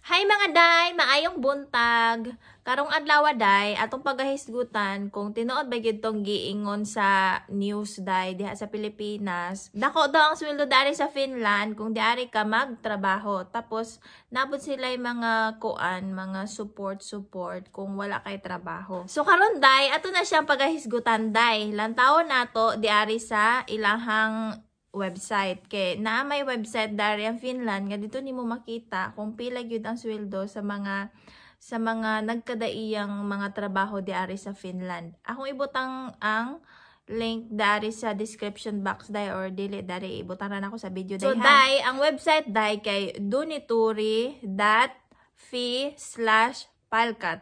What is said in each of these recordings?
Hi mga day, maayong buntag. Karong adlaw day atong pagahisgutan kung tinuod ba gyud tong giingon sa news day diha sa Pilipinas. Dako daw ang sweldo dari sa Finland kung diari ka magtrabaho. Tapos nabot sila mga mga support kung wala kay trabaho. So karon day ato na siyang pagahisgutan day. Lantawon nato diari sa ilahang website. Kay na may website dari ang Finland nga dito nimo makita kung pila gyud ang sweldo sa mga nagkadaiyang mga trabaho diari sa Finland. Akong ibutang ang link dari sa description box day or dili dari ibutang na ako sa video day. So day ang website day kay donituri.fi/palkat.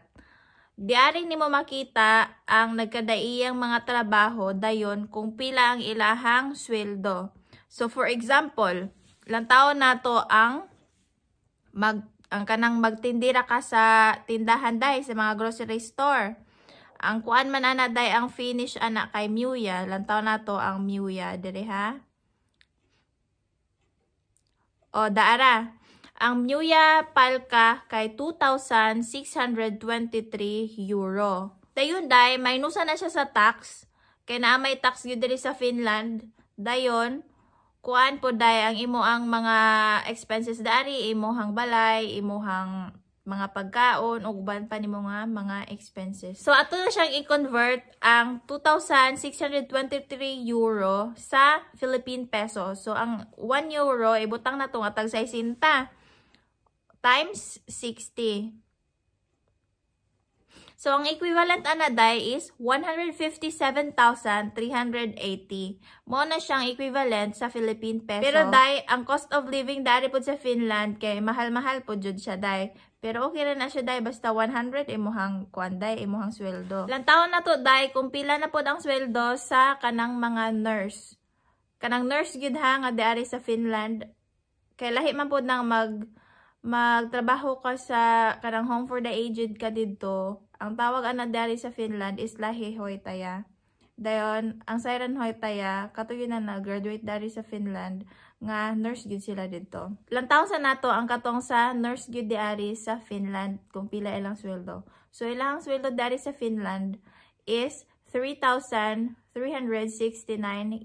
Diari nimo makita ang nagkadaiyang mga trabaho dayon kung pila ang ilahang sweldo. So for example, lantawon nato ang kanang magtindira ka sa tindahan day sa mga grocery store. Ang kuan man ana day ang finish ana kay Muya, lantawon nato ang Muya dire ha. O daara, ang Muya Palka kay 2,623 euro. Dayon day maynusa na siya sa tax kay naa may tax gyud diri sa Finland. Dayon kuan po day ang imo mga expenses dari, imuhang balay, imuhang mga pagkaon ug uban pa nimo nga mga expenses. So ato na siyang i-convert ang 2,623 euro sa Philippine peso. So ang 1 euro ibutang na to nga tag 60 times 60. So, ang equivalent ana day is 157,380. Mo na siyang equivalent sa Philippine peso. Pero day, ang cost of living dari po sa Finland kay mahal-mahal po jud siya day. Pero okay na siya day basta 100 imuhang kuan day, imuhang sweldo. Lantawon na to day kung pila na po ang sweldo sa kanang mga nurse. Kanang nurse gyud ha nga dari sa Finland. Kay lahi man po nang magtrabaho ka sa kanang home for the aged ka dito. Ang tawag ana dari sa Finland is lähihoitaja. Dayon, ang sairaanhoitaja katuyo na graduate dari sa Finland nga nurse gyud sila dito. Lantaw sa nato ang katong sa nurse gyud diari sa Finland kung pila ilang sweldo. So ilang sweldo dari sa Finland is 3,369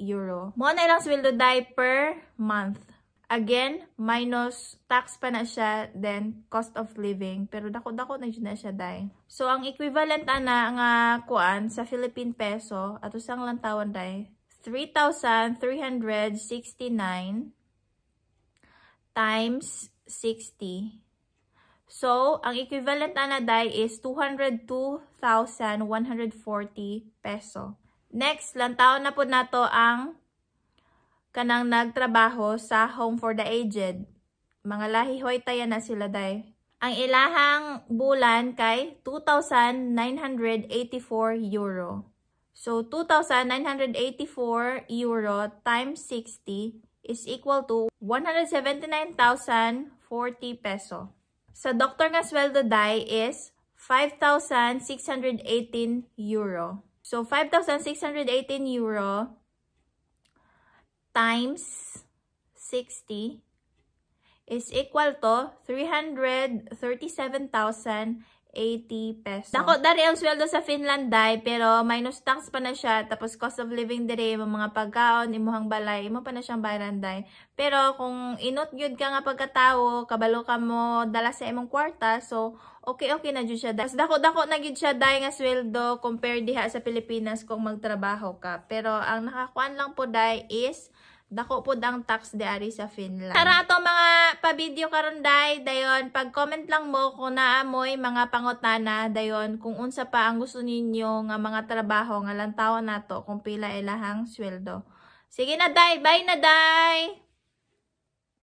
euro. Mo na ilang sweldo dai per month. Again, minus tax pa na siya, then cost of living. Pero dako-dako na yun na siya day. So, ang equivalent ana nga kuan sa Philippine peso, ato sang lantawan day, 3,369 times 60. So, ang equivalent ana day is 202,140 peso. Next, lantawan na po nato ang kanang nagtrabaho sa home for the aged. Mga lahihoitaja na sila day. Ang ilahang bulan kay 2,984 euro. So 2,984 euro times 60 is equal to 179,040 peso. Sa doktor nga sweldo day is 5,618 euro. So 5,618 euro times 60 is equal to 337,080 pesos. Dako dari ang sweldo sa Finland day, pero minus tax pa na siya, tapos cost of living dire, mga pagkaon, imuhang balay, imo pa na siyang bayaran day. Pero kung inot gyud ka nga pagkatawo, kabalo ka mo dala sa imong kwarta, so okay na jud siya day. Dako na gyud siya day nga sweldo compare diha sa Pilipinas kung magtrabaho ka. Pero ang nakakuan lang po day is dako po ang tax diari sa Finland. Tara ato mga pa-video karon day, dayon pag-comment lang mo kung naamoy mga pangutana dayon kung unsa pa ang gusto ninyo nga mga trabaho nga lantawon nato kung pila ilahang sweldo. Sige na day, bye na day.